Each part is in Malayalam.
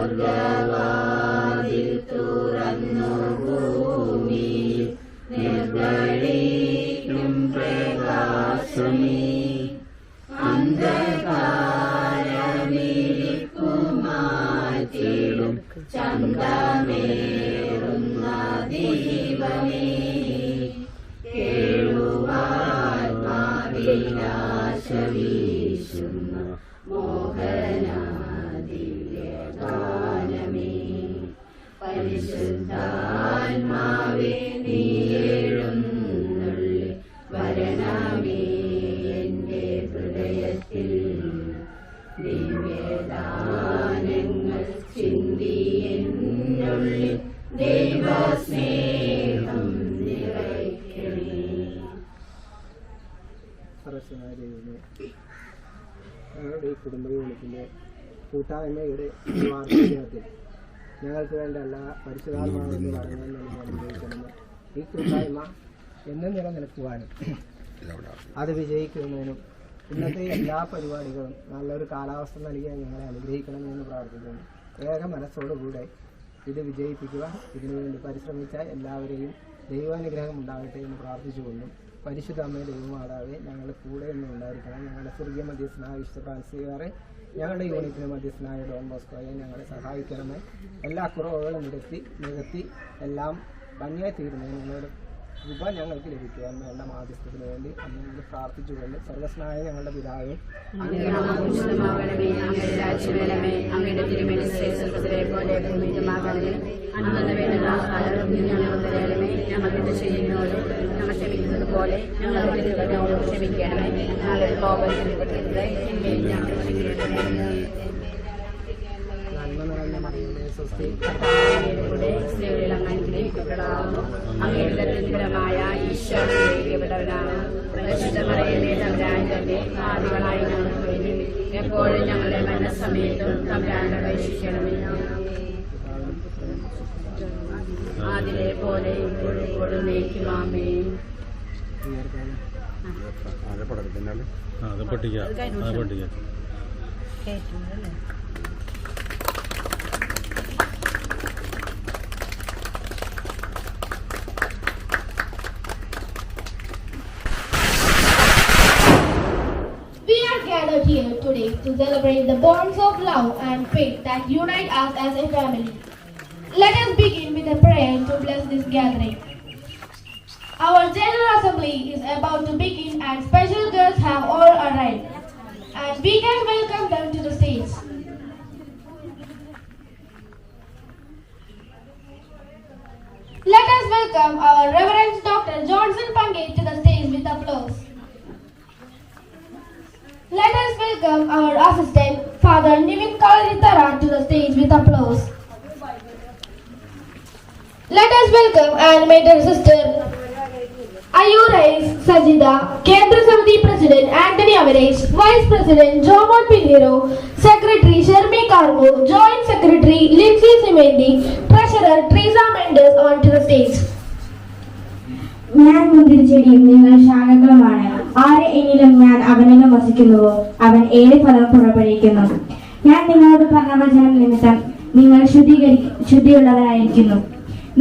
സ്വർഗവാതിൽ തുറന്നു ഭൂമിയിൽ നിർവഹിക്കും പ്രകാശമേ. അന്ധകാരമിരിക്കുമാറ്റിടും ചന്തമേറുന്ന ദീപമേ. കേളുവാത്മാവിലാശ വീശുന്ന മോഹനാദിവ്യഗാനമേ. പരിശുദ്ധാത്മാവേ നീ എഴുന്നള്ളി വരണമേ എൻ്റെ ഹൃദയത്തിൽ. ദിവ്യദാനങ്ങൾ ചിന്തി എന്നുള്ളിൽ ദൈവസ്നേഹം നിറയ്ക്കണേ. ഞങ്ങളുടെ ഈ കുടുംബ യൂണിറ്റിൻ്റെ കൂട്ടായ്മയുടെ വാർഷികത്തിൽ ഞങ്ങൾക്ക് വേണ്ട എല്ലാ പരിശുദ്ധാത്മാവിൻ്റെ വരങ്ങൾ നൽകി അനുഭവിക്കണമെന്ന് ഈ കൂട്ടായ്മ എന്നും നിലനിൽക്കുവാനും അത് വിജയിക്കുന്നതിനും ഇന്നത്തെ എല്ലാ പരിപാടികളും നല്ലൊരു കാലാവസ്ഥ നൽകി ഞങ്ങളെ അനുഗ്രഹിക്കണമെന്ന് പ്രാർത്ഥിക്കുന്നു. ഏക മനസ്സോടുകൂടെ ഇത് വിജയിപ്പിക്കുക. ഇതിനുവേണ്ടി പരിശ്രമിച്ച എല്ലാവരെയും ദൈവാനുഗ്രഹം ഉണ്ടാകട്ടെ എന്ന് പ്രാർത്ഥിച്ചുകൊണ്ടും പരിശുദ്ധ അമ്മ ദൈവമാതാവെ ഞങ്ങളുടെ കൂടെ ഒന്നും ഉണ്ടായിരിക്കണം. ഞങ്ങളുടെ സ്വർഗീയ മധ്യസ്ഥനായ വിശുദ്ധ ഫ്രാൻസിസുകാരെ, ഞങ്ങളുടെ യൂണിറ്റിന് മധ്യസ്ഥനായ ഡോൺ ബോസ്കോയെ ഞങ്ങളെ സഹായിക്കണമേ. എല്ലാ കുറവുകളും നികത്തി എല്ലാം ഭംഗിയായി തീരുന്നതിന് നിങ്ങളുടെ കൃപ ഞങ്ങൾക്ക് ലഭിക്കുവാൻ വേണ്ട മാധ്യസ്ഥത്തിന് വേണ്ടി അമ്മയോട് പ്രാർത്ഥിച്ചുകൊണ്ട് സർവസ്നായ ഞങ്ങളുടെ പിതാവേ പോലെ ഞങ്ങളോട് ക്ഷമിക്കണമേ. നന്മ നിറഞ്ഞ മറിയമേ സ്വസ്തി, അങ്ങേതരമായ ഈശ്വരനാണ്. പരിശുദ്ധമറിയമേ തമ്പുരാന്റെ ആദികളായി ഞങ്ങൾക്ക് വേണ്ടി എപ്പോഴും ഞങ്ങളുടെ മരണസമയത്തും തമ്പുരാനോട് അപേക്ഷിക്കണമേ. അതിലെ പോലെ ഇപ്പോഴും നയിക്കുവാമേ. We are gathered here today to celebrate the bonds of love and faith that unite us as a family. Let us begin with a prayer to bless this gathering. Our General Assembly is about to begin and special guests have all arrived. And we can welcome them to the stage. Let us welcome our Reverend Dr. Johnson Pangate to the stage with applause. Let us welcome our assistant, Father Nivin Kalaritara, to the stage with applause. Let us welcome Animator Sister Ayurais Sajida, Kendra Samiti President Anthony Average, Vice President Jomon Pinheiro, Secretary Sharmi Karmo, Joint Secretary Lindsay Simendi, Treasurer Teresa Mendes onto the stage. ഞാൻ മുന്തിരിച്ചെടിയും നിങ്ങൾ ശാഖകളുമാണ്. ആരെ എന്നിലും ഞാൻ അവനിലും വസിക്കുന്നുവോ അവൻ ഏറെ ഫലം പുറപ്പെടുവിക്കുന്നു. ഞാൻ നിങ്ങളോട് പറഞ്ഞ വചനം നിമിത്തം നിങ്ങൾ ശുദ്ധിയുള്ളവരായിരിക്കുന്നു.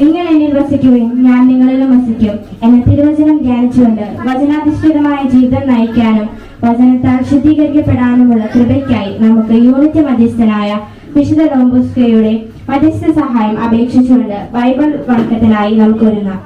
നിങ്ങൾ എന്നിൽ വസിക്കുകയും ഞാൻ നിങ്ങളിലും വസിക്കും എന്ന തിരുവചനം ധ്യാനിച്ചുകൊണ്ട് വചനാധിഷ്ഠിതമായ ജീവിതം നയിക്കാനും വചനത്താൽ ശുദ്ധീകരിക്കപ്പെടാനുമുള്ള കൃപയ്ക്കായി നമുക്ക് യൂണിറ്റ് മധ്യസ്ഥനായ വിശുദ്ധ ഡോൺ ബോസ്കോയുടെ മധ്യസ്ഥ സഹായം അപേക്ഷിച്ചുകൊണ്ട് ബൈബിൾ വണക്കത്തിനായി നമുക്ക് ഒരുങ്ങാം.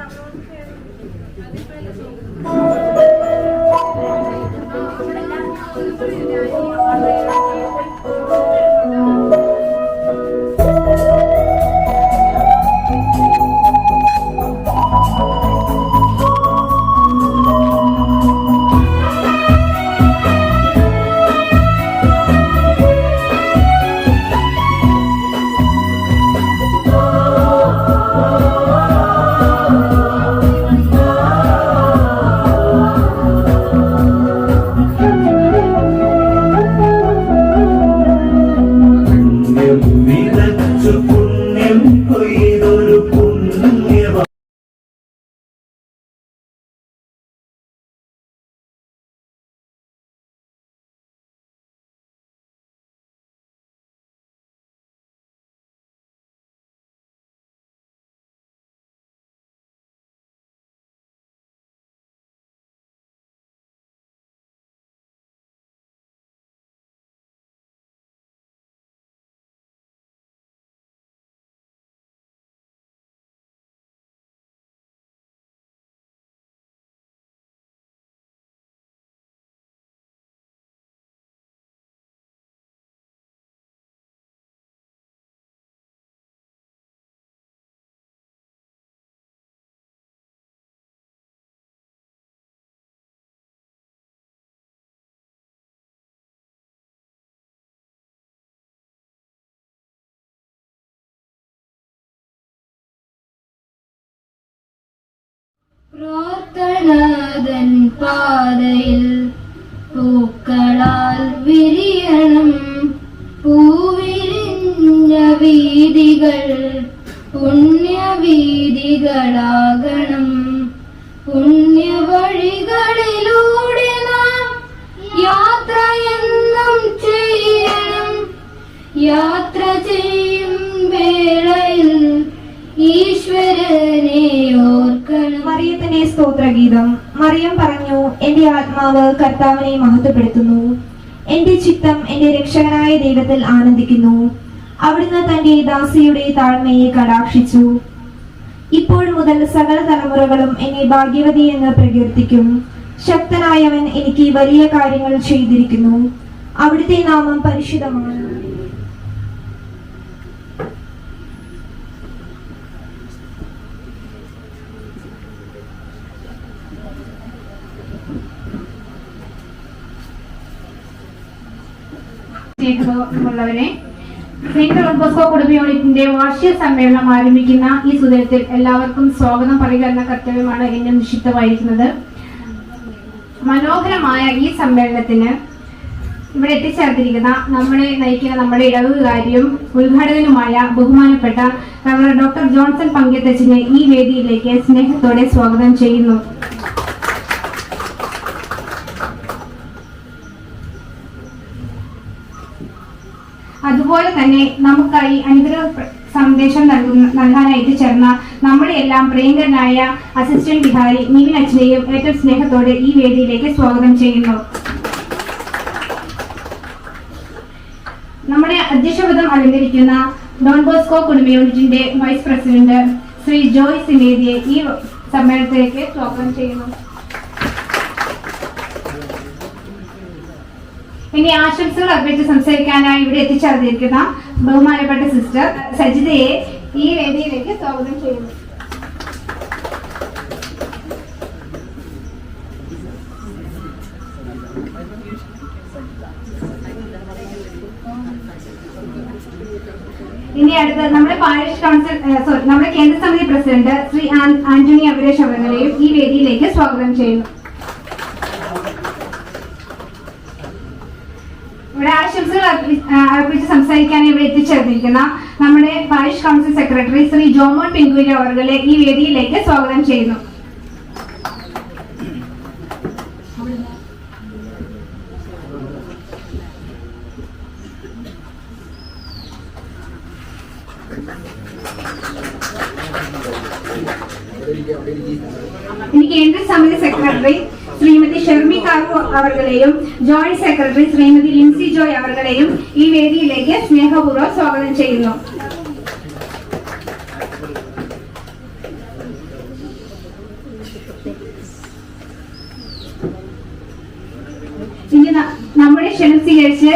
പ്രാർത്ഥനാതൻ പാതയിൽ പൂക്കളാൽ വിരിയണം പൂവിരിഞ്ഞ വീതികൾ പുണ്യവീതികളാകണം പുണ്യവഴികളിലൂടെ നാം യാത്ര എന്നും ചെയ്യണം യാത്ര ചെയ്യും വേളയിൽ ഈശ്വരനെ ഓർക്കണം. മറിയത്തിന്റെ സ്തോത്രഗീതം. മറിയം പറഞ്ഞു, എന്റെ ആത്മാവ് കർത്താവിനെ മഹത്വപ്പെടുത്തുന്നു, എന്റെ ചിത്തം എന്റെ രക്ഷകനായ ദൈവത്തിൽ ആനന്ദിക്കുന്നു. അവിടുന്ന് തന്റെ ദാസിയുടെ താഴ്മയെ കടാക്ഷിച്ചു. ഇപ്പോൾ മുതൽ സകല തലമുറകളും എന്നെ ഭാഗ്യവതി എന്ന് പ്രകീർത്തിക്കും. ശക്തനായവൻ എനിക്ക് വലിയ കാര്യങ്ങൾ ചെയ്തിരിക്കുന്നു. അവിടുത്തെ നാമം പരിശുദ്ധമാണ്. സ്നേഹമുള്ളവരെ, സെന്റ് ഡോൺ ബോസ്കോ കുടുംബ യൂണിറ്റിന്റെ വാർഷിക സമ്മേളനം ആരംഭിക്കുന്ന ഈ സുദിനത്തിൽ എല്ലാവർക്കും സ്വാഗതം പറയുക എന്ന കർത്തവ്യമാണ് എന്നെ നിക്ഷിപ്തമായിരിക്കുന്നത്. മനോഹരമായ ഈ സമ്മേളനത്തിന് ഇവിടെ എത്തിച്ചേർന്നിരിക്കുന്ന നമ്മളെ നയിക്കുന്ന നമ്മുടെ ഇടവുകാരിയും ഉദ്ഘാടകനുമായ ബഹുമാനപ്പെട്ട റവറൻഡ് ഡോക്ടർ ജോൺസൺ പങ്കെത്തച്ചിനെ ഈ വേദിയിലേക്ക് സ്നേഹത്തോടെ സ്വാഗതം ചെയ്യുന്നു. അതുപോലെ തന്നെ നമുക്കായി അനുഗ്രഹ സന്ദേശം നൽകാനായിട്ട് ചേർന്ന നമ്മുടെ എല്ലാം പ്രിയങ്കരനായ അസിസ്റ്റന്റ് വിഹാരി നിവിൻ അച്ഛനെയും ഏറ്റവും സ്നേഹത്തോടെ ഈ വേദിയിലേക്ക് സ്വാഗതം ചെയ്യുന്നു. നമ്മുടെ അധ്യക്ഷപദം അലങ്കരിക്കുന്ന ഡോൺ ബോസ്കോ കുടുംബ യൂണിറ്റിന്റെ വൈസ് പ്രസിഡന്റ് ശ്രീ ജോയ് സിനേദിയെ ഈ സമ്മേളനത്തിലേക്ക് സ്വാഗതം ചെയ്യുന്നു. ഇനി ആശംസകൾ അർപ്പിച്ച് സംസാരിക്കാനായി ഇവിടെ എത്തിച്ചേർന്നിരിക്കുന്ന ബഹുമാനപ്പെട്ട സിസ്റ്റർ സജിതയെ ഈ വേദിയിലേക്ക് സ്വാഗതം ചെയ്യുന്നു. ഇനി അടുത്ത നമ്മുടെ പാരിഷ് കൗൺസിൽ നമ്മുടെ കേന്ദ്ര സമിതി പ്രസിഡന്റ് ശ്രീ ആന്റണി അഭിരേഷ് അവர்களെയും ഈ വേദിയിലേക്ക് സ്വാഗതം ചെയ്യുന്നു. ഇവിടെ ആശംസകൾ അർപ്പിച്ച് സംസാരിക്കാൻ ഇവിടെ എത്തിച്ചേർന്നിരിക്കുന്ന നമ്മുടെ parish council secretary Shri Jomon പിങ്കുവിന്റെ അവരുടെ ഈ വേദിയിലേക്ക് സ്വാഗതം ചെയ്യുന്നു. ഇനി കേന്ദ്ര സമിതി സെക്രട്ടറി ശ്രീമതി ഷെർമി കാർവു അവர்களെയും ജോയിന്റ് സെക്രട്ടറി ശ്രീമതി ലിൻസി ജോയ് അവர்களെയും ഈ വേദിയിലേക്ക് സ്നേഹപൂർവ്വം സ്വാഗതം ചെയ്യുന്നു. ഇനി നമ്മുടെ ക്ഷണം സ്വീകരിച്ച്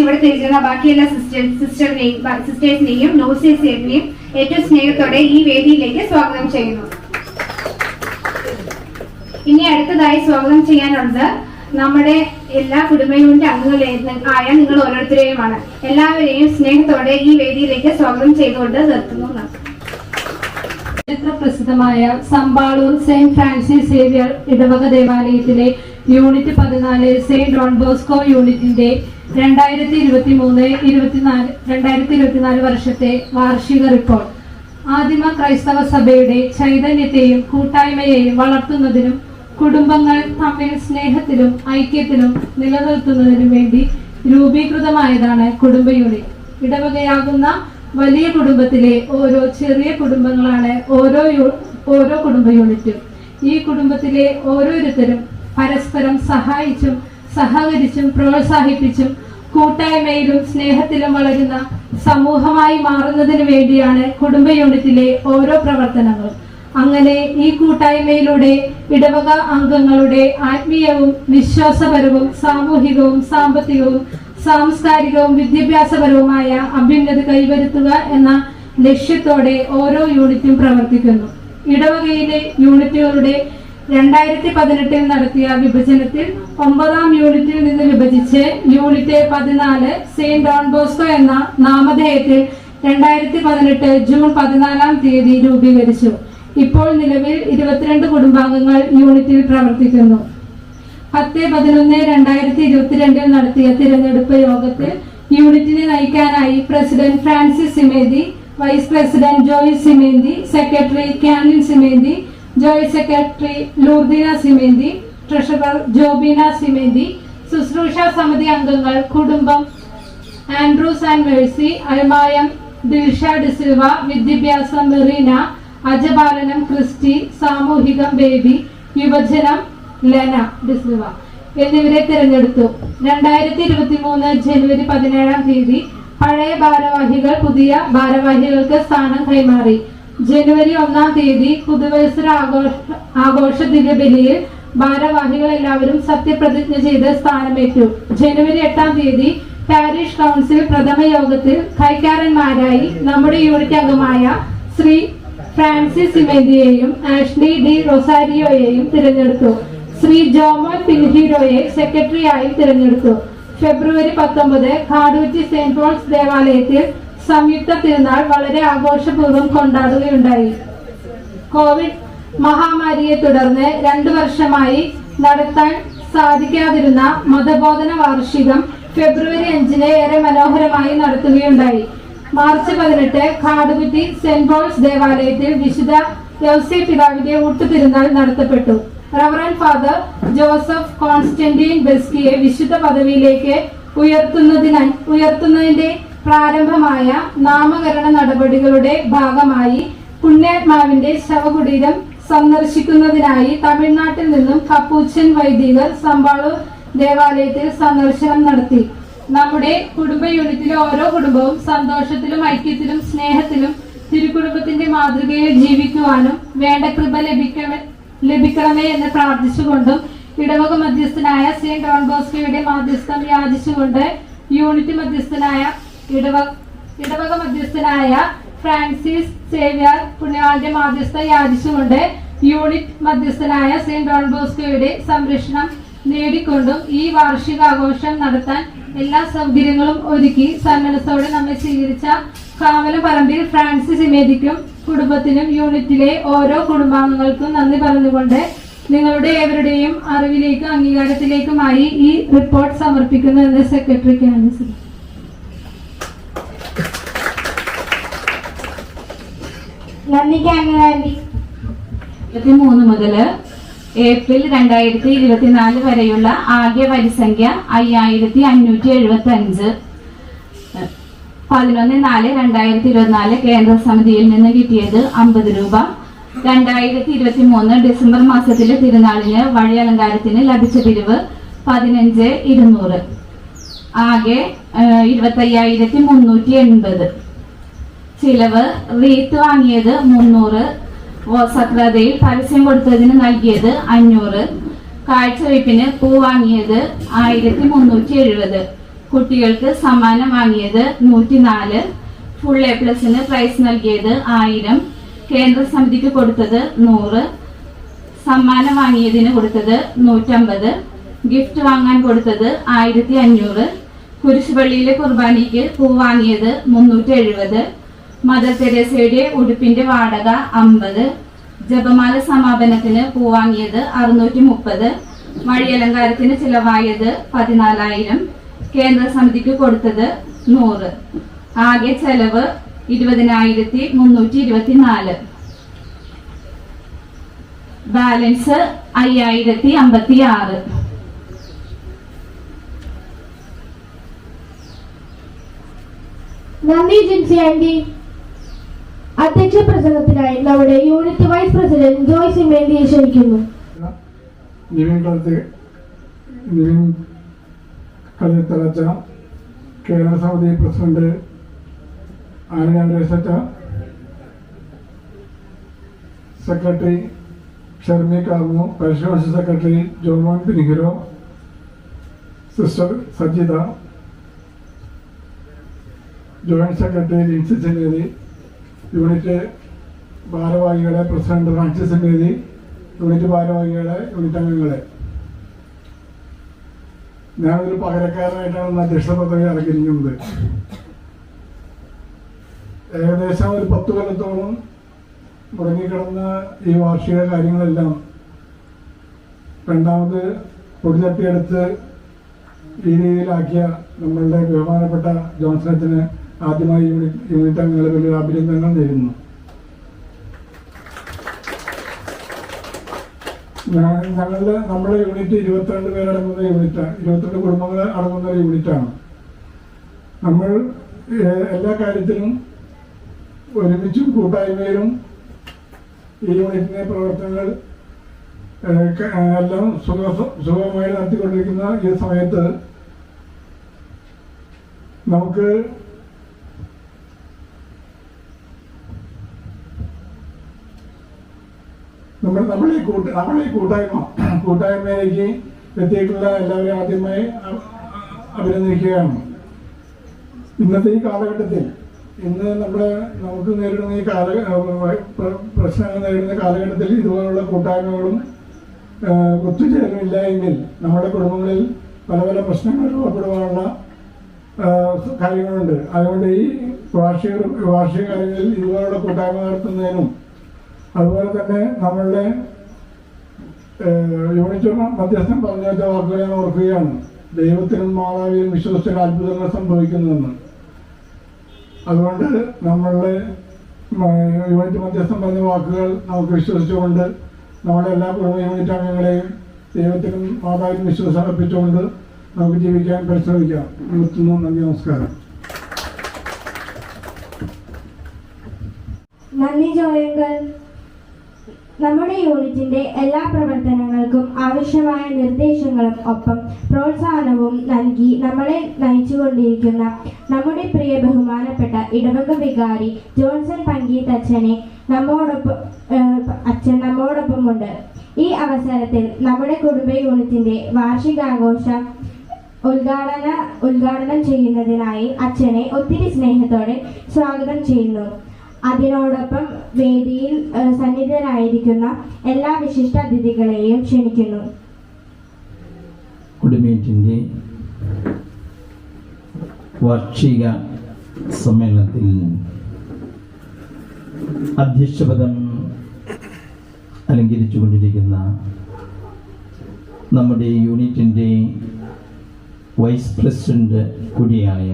ഇവിടെ തിരിച്ചുള്ള ബാക്കിയെല്ലാ സിസ്റ്റേഴ്സിനെയും നോസിയേഴ്സിനെയും ഏറ്റവും സ്നേഹത്തോടെ ഈ വേദിയിലേക്ക് സ്വാഗതം ചെയ്യുന്നു. ഇനി അടുത്തതായി സ്വാഗതം ചെയ്യാനുള്ളത് നമ്മുടെ എല്ലാ കുടുംബ യൂണിറ്റ് അംഗങ്ങളായ നിങ്ങൾ ഓരോരുത്തരെയുമാണ്. എല്ലാവരെയും സ്നേഹത്തോടെ ഈ വേദിയിലേക്ക് സ്വാഗതം ചെയ്തുകൊണ്ട് നിർത്തുന്നു. ചരിത്ര പ്രസിദ്ധമായ സമ്പാളൂർ സെന്റ് ഫ്രാൻസിസ് സേവിയർ ഇടവക ദേവാലയത്തിലെ യൂണിറ്റ് 14 സെന്റ് ഡോൺ ബോസ്കോ യൂണിറ്റിന്റെ 2023-2024 വർഷത്തെ വാർഷിക റിപ്പോർട്ട്. ആദിമ ക്രൈസ്തവ സഭയുടെ ചൈതന്യത്തെയും കൂട്ടായ്മയെയും വളർത്തുന്നതിനും കുടുംബങ്ങൾ തമ്മിൽ സ്നേഹത്തിലും ഐക്യത്തിലും നിലനിർത്തുന്നതിനും വേണ്ടി രൂപീകൃതമായതാണ് കുടുംബ യൂണിറ്റ്. ഇടവകയാകുന്ന വലിയ കുടുംബത്തിലെ ഓരോ ചെറിയ കുടുംബങ്ങളാണ് ഓരോ കുടുംബ യൂണിറ്റും. ഈ കുടുംബത്തിലെ ഓരോരുത്തരും പരസ്പരം സഹായിച്ചും സഹകരിച്ചും പ്രോത്സാഹിപ്പിച്ചും കൂട്ടായ്മയിലും സ്നേഹത്തിലും വളരുന്ന സമൂഹമായി മാറുന്നതിന് വേണ്ടിയാണ് കുടുംബ യൂണിറ്റിലെ ഓരോ പ്രവർത്തനങ്ങളും. അങ്ങനെ ഈ കൂട്ടായ്മയിലൂടെ ഇടവക അംഗങ്ങളുടെ ആത്മീയവും വിശ്വാസപരവും സാമൂഹികവും സാമ്പത്തികവും സാംസ്കാരികവും വിദ്യാഭ്യാസപരവുമായ അഭ്യുന്നതി കൈവരുത്തുക എന്ന ലക്ഷ്യത്തോടെ ഓരോ യൂണിറ്റും പ്രവർത്തിക്കുന്നു. ഇടവകയിലെ യൂണിറ്റുകളുടെ 2018 നടത്തിയ വിഭജനത്തിൽ 9ാം യൂണിറ്റിൽ നിന്ന് വിഭജിച്ച് യൂണിറ്റ് 14 സെയിന്റ് ഡോൺ ബോസ്കോ എന്ന നാമധേയത്തിൽ 2018 ജൂൺ 14-ാം തീയതി രൂപീകരിച്ചു. ഇപ്പോൾ നിലവിൽ 22 കുടുംബാംഗങ്ങൾ യൂണിറ്റിൽ പ്രവർത്തിക്കുന്നു. 10/11/2022 നടത്തിയ തിരഞ്ഞെടുപ്പ് യോഗത്തിൽ യൂണിറ്റിനെ നയിക്കാനായി president Francis Simenthi, vice president Joy Simenthi, secretary ക്യാനിൽ Simenthi, joint secretary Lourdina Simenthi, treasurer Jobina Simenthi, ശുശ്രൂഷ സമിതി അംഗങ്ങൾ കുടുംബം ആൻഡ്രൂസ് ആൻഡ് മേഴ്സി, അൽമായം ദിൽഷ ഡിസിൽവ, വിദ്യാഭ്യാസം മെറീന, അജപാലനം ക്രിസ്റ്റി, സാമൂഹികം ബേബി, യുവജനം ലെന ഡിസിൽവ എന്നിവരെ തിരഞ്ഞെടുത്തു. 2023 ജനുവരി 17-ാം തീയതി പഴയ ഭാരവാഹികൾ പുതിയ ഭാരവാഹികൾക്ക് സ്ഥാനം കൈമാറി. ജനുവരി 1-ാം തീയതി പുതുവത്സര ആഘോഷ ദിവ്യബലിയിൽ ഭാരവാഹികൾ എല്ലാവരും സത്യപ്രതിജ്ഞ ചെയ്ത് സ്ഥാനമേറ്റു. ജനുവരി 8-ാം തീയതി പാരിഷ് കൗൺസിൽ പ്രഥമ യോഗത്തിൽ കൈക്കാരന്മാരായി നമ്മുടെ യൂണിറ്റ് അംഗമായ ശ്രീ ഫ്രാൻസിസ് സിമേന്തിയെയും ആഷ്ലി ഡി റൊസാരിയോയെയും തിരഞ്ഞെടുത്തു. ശ്രീ ജോമോൻ പിൻഹീരോയെ സെക്രട്ടറിയായും തിരഞ്ഞെടുത്തു. ഫെബ്രുവരി 19 കാടൂറ്റി സെന്റ് പോൾസ് ദേവാലയത്തിൽ സംയുക്ത തിരുനാൾ വളരെ ആഘോഷപൂർവ്വം കൊണ്ടാടുകയുണ്ടായി. കോവിഡ് മഹാമാരിയെ തുടർന്ന് 2 വർഷമായി നടത്താൻ സാധിക്കാതിരുന്ന മതബോധന വാർഷികം ഫെബ്രുവരി 5-ന് ഏറെ മനോഹരമായി നടത്തുകയുണ്ടായി. മാർച്ച് 18 കാടുകുറ്റി സെന്റ് പോൾസ് ദേവാലയത്തിൽ വിശുദ്ധ യൗസേ പിതാവിന്റെ ഊട്ടുതിരുനാൾ നടത്തപ്പെട്ടു. റവറന്റ് ഫാദർ ജോസഫ് കോൺസ്റ്റന്റീൻ ബെസ്കിയെ വിശുദ്ധ പദവിയിലേക്ക് ഉയർത്തുന്നതിന്റെ പ്രാരംഭമായ നാമകരണ നടപടികളുടെ ഭാഗമായി പുണ്യാത്മാവിന്റെ ശവകുടീരം സന്ദർശിക്കുന്നതിനായി തമിഴ്നാട്ടിൽ നിന്നും കപ്പൂച്ചൻ വൈദികർ സമ്പാളൂർ ദേവാലയത്തിൽ സന്ദർശനം നടത്തി. നമ്മുടെ കുടുംബ യൂണിറ്റിലെ ഓരോ കുടുംബവും സന്തോഷത്തിലും ഐക്യത്തിലും സ്നേഹത്തിലും തിരുക്കുടുംബത്തിന്റെ മാതൃകയിൽ ജീവിക്കുവാനും വേണ്ട കൃപ ലഭിക്കണമേ എന്ന് പ്രാർത്ഥിച്ചുകൊണ്ടും ഇടവക മധ്യസ്ഥനായ സെയിന്റ് ഡോൺ ബോസ്കോയുടെ മാധ്യസ്ഥം യാചിച്ചുകൊണ്ട് യൂണിറ്റ് മധ്യസ്ഥനായ ഇടവക മധ്യസ്ഥനായ ഫ്രാൻസിസ് സേവ്യർ പുണ്യവാന്റെ മാധ്യസ്ഥം യാചിച്ചുകൊണ്ട് യൂണിറ്റ് മധ്യസ്ഥനായ സെയിന്റ് ഡോൺ ബോസ്കോയുടെ സംരക്ഷണം നേടിക്കൊണ്ടും ഈ വാർഷികാഘോഷം നടത്താൻ എല്ലാ സൗകര്യങ്ങളും ഒരുക്കി സന്മനസ്സോടെ നമ്മെ സ്വീകരിച്ച കാവല പറമ്പിൽ ഫ്രാൻസിസ് സിമേന്തിക്കും കുടുംബത്തിനും യൂണിറ്റിലെ ഓരോ കുടുംബാംഗങ്ങൾക്കും നന്ദി പറഞ്ഞുകൊണ്ട് നിങ്ങളുടെ ഏവരുടെയും അറിവിലേക്കും അംഗീകാരത്തിലേക്കുമായി ഈ റിപ്പോർട്ട് സമർപ്പിക്കുന്നു എന്ന് സെക്രട്ടറിക്കാണ്. നന്ദി ക്യാമറാൻഡി. 23 മുതൽ ഏപ്രിൽ 2024 വരെയുള്ള ആകെ വരിസംഖ്യ 5575. 11/4/2024 കേന്ദ്ര സമിതിയിൽ നിന്ന് കിട്ടിയത് 50 രൂപ. 2023 ഡിസംബർ മാസത്തിലെ തിരുനാളിന് വഴി അലങ്കാരത്തിന് ലഭിച്ച പിരിവ് 15,200. ആകെ 25,380. ചിലവ് റീത്ത് വാങ്ങിയത് 300. സക്രതയിൽ പരസ്യം കൊടുത്തതിന് നൽകിയത് 500. കാഴ്ചവയ്പ്പിന് പൂ വാങ്ങിയത് 1370. കുട്ടികൾക്ക് സമ്മാനം വാങ്ങിയത് 104. ഫുൾ A+ന് പ്രൈസ് നൽകിയത് 1000. കേന്ദ്ര സമിതിക്ക് കൊടുത്തത് 100. സമ്മാനം വാങ്ങിയതിന് കൊടുത്തത് 150. ഗിഫ്റ്റ് വാങ്ങാൻ കൊടുത്തത് 1500. കുരിശുപള്ളിയിലെ കുർബാനയ്ക്ക് പൂ വാങ്ങിയത് 370. മദർ തെരേസയുടെ ഉടുപ്പിന്റെ വാടക 50. ജപമാല സമാപനത്തിന് പൂ വാങ്ങിയത് 630. വഴിയലങ്കാരത്തിന് ചിലവായത് 14,000. കേന്ദ്ര സമിതിക്ക് കൊടുത്തത് 100. ആകെ ചെലവ് 20,324. ബാലൻസ് 5,056. നന്ദി ജിൻസി ആന്റി. അധ്യക്ഷ പ്രസംഗത്തിനായി നമ്മുടെ യൂണിറ്റ് വൈസ് പ്രസിഡന്റ് ജോയ് സിമേന്തിയെ ക്ഷണിക്കുന്നു. കളിത്തറച്ച കേരള സമിതി പ്രസിഡന്റ് ആനന്ദ സെക്രട്ടറി ഷർമി കാർമു, പരിശോധന secretary Jomon Pinheiro, sister Sajitha, joint secretary Lincy Simenthi, unit ഭാരവാഹികളെ പ്രസിഡന്റ് ഫ്രാൻസിസ് സിമേന്തി, യൂണിറ്റ് ഭാരവാഹികളെ, യൂണിറ്റ് അംഗങ്ങളെ, ഞാനൊരു പകരക്കാരനായിട്ടാണ് അധ്യക്ഷ പദവി അലങ്കരിക്കുന്നത്. ഏകദേശം ഒരു 10 കൊല്ലത്തോളം മുടങ്ങിക്കിടന്ന ഈ വാർഷിക കാര്യങ്ങളെല്ലാം രണ്ടാമത് പൊടിതട്ടിയെടുത്ത് ഈ രീതിയിലാക്കിയ നമ്മളുടെ ബഹുമാനപ്പെട്ട ജോൺസണത്തിന് ആദ്യമായി യൂണിറ്റ് അംഗങ്ങളെ വലിയ അഭിനന്ദനങ്ങൾ നേരുന്നു. നമ്മുടെ യൂണിറ്റ് 22 പേരടങ്ങുന്ന യൂണിറ്റാണ്, 22 കുടുംബങ്ങൾ അടങ്ങുന്ന ഒരു യൂണിറ്റാണ്. നമ്മൾ എല്ലാ കാര്യത്തിലും ഒരുമിച്ചും കൂട്ടായ്മയിലും ഈ യൂണിറ്റിന്റെ പ്രവർത്തനങ്ങൾ എല്ലാം സുഗമമായി നടത്തിക്കൊണ്ടിരിക്കുന്ന ഈ സമയത്ത് നമുക്ക് നമ്മളെ കൂട്ടായ്മയിലേക്ക് എത്തിയിട്ടുള്ള എല്ലാവരെയും ആദ്യമായി അഭിനന്ദിക്കുകയാണ്. ഇന്നത്തെ ഈ കാലഘട്ടത്തിൽ ഇന്ന് നമുക്ക് നേരിടുന്ന ഈ പ്രശ്നങ്ങൾ നേരിടുന്ന കാലഘട്ടത്തിൽ ഇതുപോലുള്ള കൂട്ടായ്മകളും ഒത്തുചേരലുമില്ല എങ്കിൽ നമ്മുടെ കുടുംബങ്ങളിൽ പല പല പ്രശ്നങ്ങൾ രൂപപ്പെടുവാനുള്ള കാര്യങ്ങളുണ്ട്. അതുകൊണ്ട് ഈ വാർഷിക കാര്യങ്ങളിൽ ഇതുപോലുള്ള കൂട്ടായ്മ നടത്തുന്നതിനും അതുപോലെ തന്നെ നമ്മളുടെ യൂണിറ്റ് മധ്യസ്ഥൻ പറഞ്ഞ വാക്കുകൾ ഞാൻ ഓർക്കുകയാണ്. ദൈവത്തിനും മാതാവിനും വിശ്വസിച്ചാൽ അത്ഭുതങ്ങൾ സംഭവിക്കുന്നതെന്ന്. അതുകൊണ്ട് നമ്മളുടെ യൂണിറ്റ് മധ്യസ്ഥൻ പറഞ്ഞ വാക്കുകൾ നമുക്ക് വിശ്വസിച്ചുകൊണ്ട് നമ്മുടെ എല്ലാ യൂണിറ്റ് അംഗങ്ങളെയും ദൈവത്തിനും മാതാവിനും വിശ്വാസം അർപ്പിച്ചുകൊണ്ട് നമുക്ക് ജീവിക്കാൻ പരിശ്രമിക്കാം. നിർത്തുന്നു. നന്ദി, നമസ്കാരം. നന്ദി ജോയങ്കൾ. നമ്മുടെ യൂണിറ്റിന്റെ എല്ലാ പ്രവർത്തനങ്ങൾക്കും ആവശ്യമായ നിർദ്ദേശങ്ങളും ഒപ്പം പ്രോത്സാഹനവും നൽകി നമ്മളെ നയിച്ചുകൊണ്ടിരിക്കുന്ന നമ്മുടെ പ്രിയ ബഹുമാനപ്പെട്ട ഇടവക വികാരി ജോൺസൺ പങ്കീത്തച്ഛനെ നമ്മോടൊപ്പമുണ്ട്. ഈ അവസരത്തിൽ നമ്മുടെ കുടുംബ യൂണിറ്റിന്റെ വാർഷികാഘോഷം ഉദ്ഘാടനം ചെയ്യുന്നതിനായി അച്ഛനെ ഒത്തിരി സ്നേഹത്തോടെ സ്വാഗതം ചെയ്യുന്നു. അതിനോടൊപ്പം വേദിയിൽ സന്നിധരായിരിക്കുന്ന എല്ലാ വിശിഷ്ട അതിഥികളെയും ക്ഷണിക്കുന്നു. കുടുംബത്തിന്റെ വാർഷിക സമ്മേളനത്തിൽ അധ്യക്ഷപദം അലങ്കരിച്ചുകൊണ്ടിരിക്കുന്ന നമ്മുടെ യൂണിറ്റിൻ്റെ വൈസ് പ്രസിഡന്റ് കൂടിയായ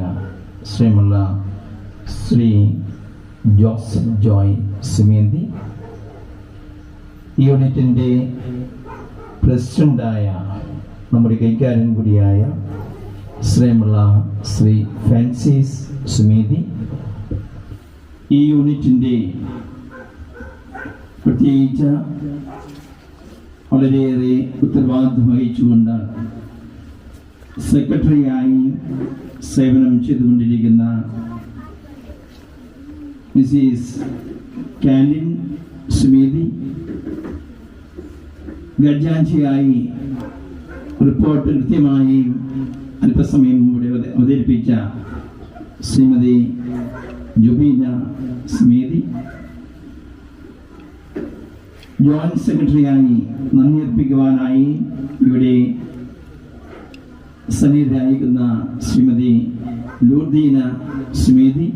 ശ്രീ ജോസഫ് ജോയ് സിമേന്തി, യൂണിറ്റിൻ്റെ പ്രസിഡന്റായ നമ്മുടെ കൈക്കാരൻ കൂടിയായ ശ്രീ ഫ്രാൻസിസ് സുമേന്തി, ഈ യൂണിറ്റിൻ്റെ പ്രത്യേകിച്ച് വളരെയേറെ ഉത്തരവാദിത്വം വഹിച്ചുകൊണ്ട് സെക്രട്ടറിയായി സേവനം ചെയ്തുകൊണ്ടിരിക്കുന്ന മിസ്സിസ് കാൻഡിൻ സുമേന്തി, ഖജാൻജിയായി റിപ്പോർട്ട് കൃത്യമായി അല്പസമയം കൂടെ അവതരിപ്പിച്ച ശ്രീമതി ജുബീന സുമേന്തി, ജോയിന്റ് സെക്രട്ടറിയായി നന്ദി അർപ്പിക്കുവാനായി ഇവിടെ സന്നിഹിതരായിരിക്കുന്ന ശ്രീമതി ലൂർദീന സുമേന്തി,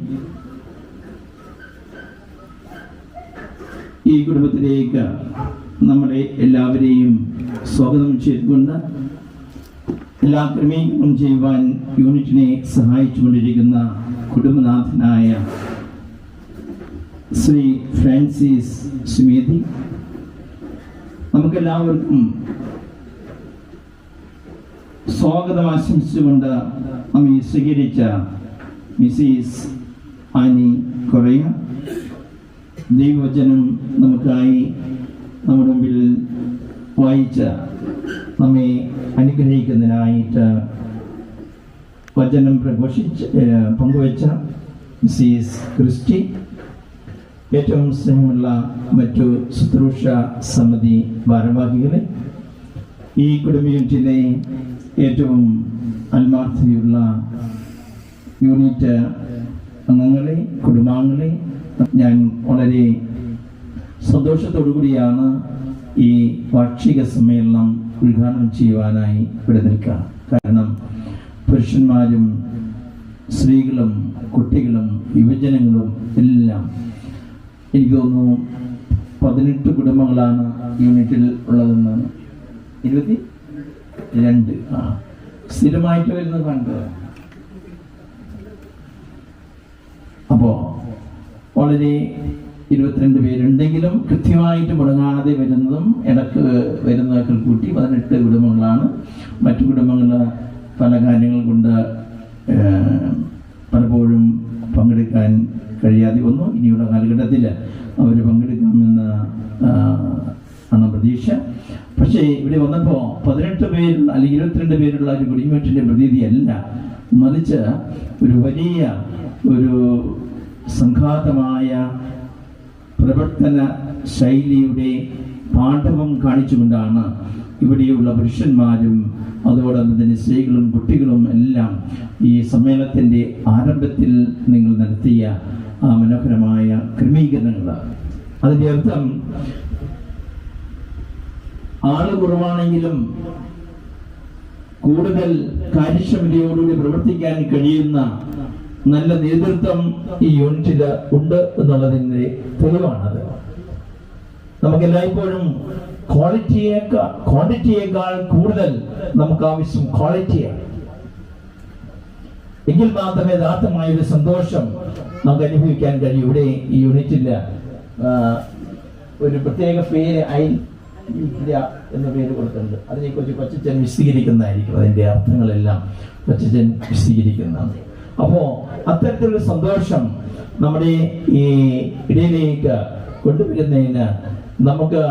ഈ കുടുംബത്തിലേക്ക് നമ്മളെ എല്ലാവരെയും സ്വാഗതം ചെയ്തുകൊണ്ട് എല്ലാ ക്രമീകരണം ചെയ്യുവാൻ യൂണിറ്റിനെ സഹായിച്ചുകൊണ്ടിരിക്കുന്ന കുടുംബനാഥനായ ശ്രീ ഫ്രാൻസിസ് സുമേന്തി, നമുക്കെല്ലാവർക്കും സ്വാഗതം ആശംസിച്ചുകൊണ്ട് നമ്മെ സ്വീകരിച്ച മിസ്സിസ് ആനി കൊറയ, ദൈവവചനം നമുക്കായി നമ്മുടെ മുമ്പിൽ വായിച്ച നമ്മെ അനുഗ്രഹിക്കുന്നതിനായിട്ട് വചനം പങ്കുവച്ച മിസ്സിസ് ക്രിസ്റ്റി, ഏറ്റവും സ്നേഹമുള്ള മറ്റു ശുശ്രൂഷ സമിതി ഭാരവാഹികളെ, ഈ കുടുംബ യൂണിറ്റിലെ ഏറ്റവും ആത്മാർത്ഥതയുള്ള യൂണിറ്റ് അംഗങ്ങളെ, കുടുംബാംഗങ്ങളെ, ഞാൻ വളരെ സന്തോഷത്തോടു കൂടിയാണ് ഈ വാർഷിക സമ്മേളനം ഉദ്ഘാടനം ചെയ്യുവാനായി ഇവിടെ നിൽക്കുകയാണ്. കാരണം പുരുഷന്മാരും സ്ത്രീകളും കുട്ടികളും യുവജനങ്ങളും എല്ലാം, എനിക്ക് തോന്നുന്നു 18 കുടുംബങ്ങളാണ് യൂണിറ്റിൽ ഉള്ളതെന്ന്. 22 സ്ഥിരമായിട്ട് വരുന്നത് കണ്ട്. അപ്പോൾ വളരെ 22 പേരുണ്ടെങ്കിലും കൃത്യമായിട്ട് മുടങ്ങാതെ വരുന്നതും ഇടക്ക് വരുന്നതൊക്കെ കൂട്ടി 18 കുടുംബങ്ങളാണ്. മറ്റു കുടുംബങ്ങൾ പല കാര്യങ്ങൾ കൊണ്ട് പലപ്പോഴും പങ്കെടുക്കാൻ കഴിയാതെ വന്നു. ഇനിയുള്ള കാലഘട്ടത്തിൽ അവർ പങ്കെടുക്കാമെന്ന് ആണ് പ്രതീക്ഷ. പക്ഷേ ഇവിടെ വന്നപ്പോൾ 18 പേരുള്ള അല്ലെങ്കിൽ 22 പേരുള്ള ഒരു കുടുംബത്തിൻ്റെ പ്രതീതിയല്ല, മറിച്ച് ഒരു വലിയ ഒരു സംഘാതമായ പ്രവർത്തന ശൈലിയുടെ പാഠവും കാണിച്ചുകൊണ്ടാണ് ഇവിടെയുള്ള പുരുഷന്മാരും അതോടൊപ്പം തന്നെ സ്ത്രീകളും കുട്ടികളും എല്ലാം ഈ സമ്മേളനത്തിൻ്റെ ആരംഭത്തിൽ നിങ്ങൾ നടത്തിയ ആ മനോഹരമായ ക്രമീകരണങ്ങൾ. അതിൻ്റെ അർത്ഥം ആള് കുറവാണെങ്കിലും കൂടുതൽ കാര്യക്ഷമതയോടുകൂടി പ്രവർത്തിക്കാൻ കഴിയുന്ന നല്ല നേതൃത്വം ഈ യൂണിറ്റിൽ ഉണ്ട് എന്നുള്ളതിൻ്റെ തെളിവാണത്. നമുക്കെല്ലായ്പ്പോഴും ക്വാണ്ടിറ്റിയേക്കാൾ കൂടുതൽ നമുക്ക് ആവശ്യം ക്വാളിറ്റിയാണ്. എങ്കിൽ മാത്രമേ യഥാർത്ഥമായ ഒരു സന്തോഷം നമുക്ക് അനുഭവിക്കാൻ കഴിയും. ഇവിടെ ഈ യൂണിറ്റിൽ ഒരു പ്രത്യേക പേര് എന്ന പേര് കൊടുത്തിട്ടുണ്ട്. അതിനെക്കുറിച്ച് കൊച്ചച്ചൻ വിശദീകരിക്കുന്നതായിരിക്കും. അതിൻ്റെ അർത്ഥങ്ങളെല്ലാം കൊച്ചച്ചൻ വിശദീകരിക്കുന്നതാണ്. അപ്പോൾ അത്തരത്തിലുള്ള സന്തോഷം നമ്മുടെ ഈ ഇടയിലേക്ക് കൊണ്ടുവരുന്നതിന് നമുക്ക്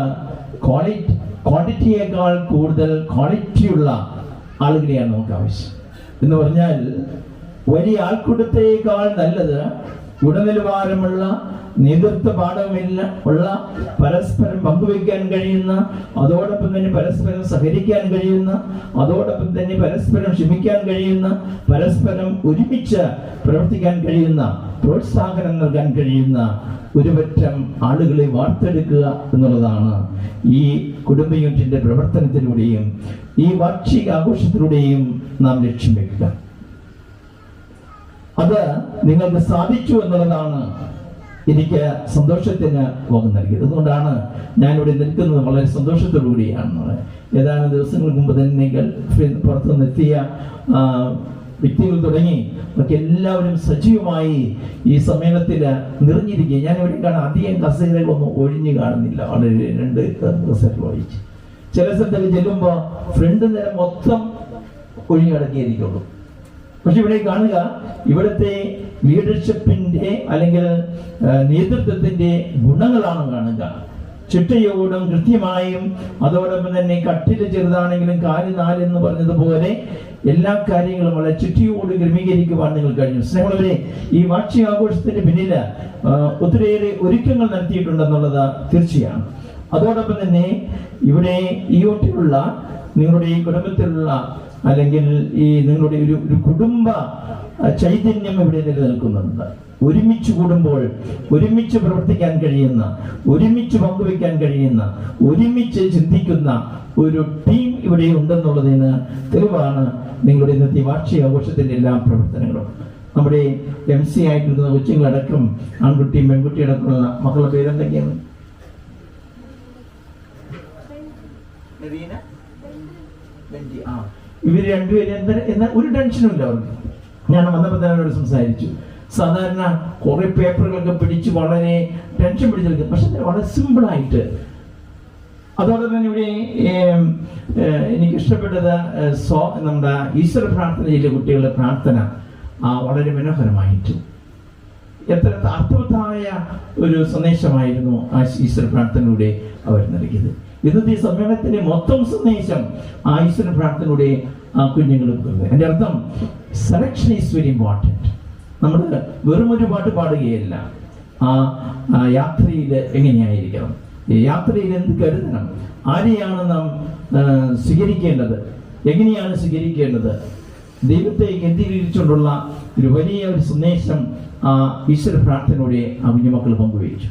ക്വാണ്ടിറ്റിയേക്കാൾ കൂടുതൽ ക്വാളിറ്റിയുള്ള ആളുകളെയാണ് നമുക്ക് ആവശ്യം. എന്ന് പറഞ്ഞാൽ വലിയ ആൾക്കൂട്ടത്തേക്കാൾ നല്ലത് ഗുണനിലവാരമുള്ള നേതൃത്വ പാഠമില്ല ഉള്ള, പരസ്പരം പങ്കുവയ്ക്കാൻ കഴിയുന്ന, അതോടൊപ്പം തന്നെ പരസ്പരം സഹകരിക്കാൻ കഴിയുന്ന, അതോടൊപ്പം തന്നെ പരസ്പരം ക്ഷമിക്കാൻ കഴിയുന്ന, പരസ്പരം ഒരുമിച്ച് പ്രവർത്തിക്കാൻ കഴിയുന്ന, പ്രോത്സാഹനം നൽകാൻ കഴിയുന്ന ഒരുപറ്റം ആളുകളെ വാർത്തെടുക്കുക എന്നുള്ളതാണ് ഈ കുടുംബ യൂണിറ്റിന്റെ പ്രവർത്തനത്തിലൂടെയും ഈ വാർഷിക ആഘോഷത്തിലൂടെയും നാം ലക്ഷ്യം വെക്കുക. അത് നിങ്ങൾക്ക് സാധിച്ചു എന്നുള്ളതാണ് എനിക്ക് സന്തോഷത്തിന് പോകും നൽകിയത്. അതുകൊണ്ടാണ് ഞാനിവിടെ നിൽക്കുന്നത് വളരെ സന്തോഷത്തോടു കൂടിയാണ്. ഏതാനും ദിവസങ്ങൾക്ക് മുമ്പ് തന്നെ ഗൾഫിൽ പുറത്തു നിന്നെത്തിയ വ്യക്തികൾ തുടങ്ങി ഒക്കെ എല്ലാവരും സജീവമായി ഈ സമ്മേളനത്തിൽ നിറഞ്ഞിരിക്കുക. ഞാൻ ഇവിടെ കാണാൻ അധികം കസേരകളൊന്നും ഒഴിഞ്ഞു കാണുന്നില്ല. വളരെ 2 കസേര ഒഴിച്ച് ചില സ്ഥലത്തൊക്കെ ചെല്ലുമ്പോൾ ഫ്രണ്ട് നേരം മൊത്തം ഒഴിഞ്ഞു കിടക്കിയിരിക്കുള്ളൂ. പക്ഷെ ഇവിടെ കാണുക, ഇവിടുത്തെ ലീഡർഷിപ്പിന്റെ അല്ലെങ്കിൽ നേതൃത്വത്തിന്റെ ഗുണങ്ങളാണ് കാണുക. ചിട്ടയോടും കൃത്യമായും, അതോടൊപ്പം തന്നെ കട്ടില് ചെറുതാണെങ്കിലും കാല് 4 എന്ന് പറഞ്ഞതുപോലെ എല്ലാ കാര്യങ്ങളും വളരെ ചിട്ടയോട് ക്രമീകരിക്കുവാൻ നിങ്ങൾ കഴിഞ്ഞു. സ്നേഹമുള്ളവരെ, ഈ വാർഷികാഘോഷത്തിന്റെ പിന്നിൽ ഒത്തിരിയേറെ ഒരുക്കങ്ങൾ നടത്തിയിട്ടുണ്ടെന്നുള്ളത് തീർച്ചയാണ്. അതോടൊപ്പം തന്നെ ഇവിടെ ഈ യൂണിറ്റിലുള്ള നിങ്ങളുടെ ഈ കുടുംബത്തിലുള്ള അല്ലെങ്കിൽ ഈ നിങ്ങളുടെ ഒരു കുടുംബ ചൈതന്യം ഇവിടെ നിലനിൽക്കുന്നുണ്ട്. ഒരുമിച്ച് കൂടുമ്പോൾ ഒരുമിച്ച് പ്രവർത്തിക്കാൻ കഴിയുന്ന, ഒരുമിച്ച് പങ്കുവയ്ക്കാൻ കഴിയുന്ന, ഒരുമിച്ച് ചിന്തിക്കുന്ന ഒരു ടീം ഇവിടെ ഉണ്ടെന്നുള്ളതിന് തെളിവാണ് നിങ്ങളുടെ ഇന്നത്തെ വാർഷികാഘോഷത്തിന്റെ എല്ലാ പ്രവർത്തനങ്ങളും. നമ്മുടെ MC ആയിട്ടിരുന്ന കൊച്ചുങ്ങളടക്കം ആൺകുട്ടിയും പെൺകുട്ടിയും അടക്കമുള്ള മക്കളുടെ പേരെന്തൊക്കെയാണ്? ഇവര് രണ്ടുപേരും എന്താ ഒരു ടെൻഷനും ഇല്ല അവർക്ക്. ഞാൻ വന്നപ്പോൾ തന്നെ അവരോട് സംസാരിച്ചു. സാധാരണ കുറെ പേപ്പറുകളൊക്കെ പിടിച്ച് വളരെ ടെൻഷൻ പിടിച്ചെടുക്കും, പക്ഷെ വളരെ സിമ്പിളായിട്ട്. അതോടൊപ്പം തന്നെ ഇവിടെ എനിക്ക് ഇഷ്ടപ്പെട്ടത് നമ്മുടെ ഈശ്വര പ്രാർത്ഥനയിലെ കുട്ടികളുടെ പ്രാർത്ഥന വളരെ മനോഹരമായിട്ട്, എത്ര അർത്ഥവത്തായ ഒരു സന്ദേശമായിരുന്നു ആ ഈശ്വര പ്രാർത്ഥനയിലൂടെ അവർ നൽകിയത്. ഇന്നത്തെ ഈ സമ്മേളനത്തിന്റെ മൊത്തം സന്ദേശം ആ ഈശ്വര പ്രാർത്ഥനയിലൂടെ ആ കുഞ്ഞുങ്ങളും. എൻ്റെ അർത്ഥം, സെലക്ഷൻ ഈസ് വെരി ഇമ്പോർട്ടൻറ്റ്. നമ്മൾ വെറും ഒരു പാട്ട് പാടുകയല്ല, ആ യാത്രയിൽ എങ്ങനെയായിരിക്കണം, യാത്രയിൽ എന്ത് കരുതണം, ആരെയാണ് നാം സ്വീകരിക്കേണ്ടത്, എങ്ങനെയാണ് സ്വീകരിക്കേണ്ടത്, ദൈവത്തെ കേന്ദ്രീകരിച്ചുകൊണ്ടുള്ള ഒരു വലിയ ഒരു സന്ദേശം ആ ഈശ്വര പ്രാർത്ഥനയോടെ ആ കുഞ്ഞുമക്കൾ പങ്കുവച്ചു.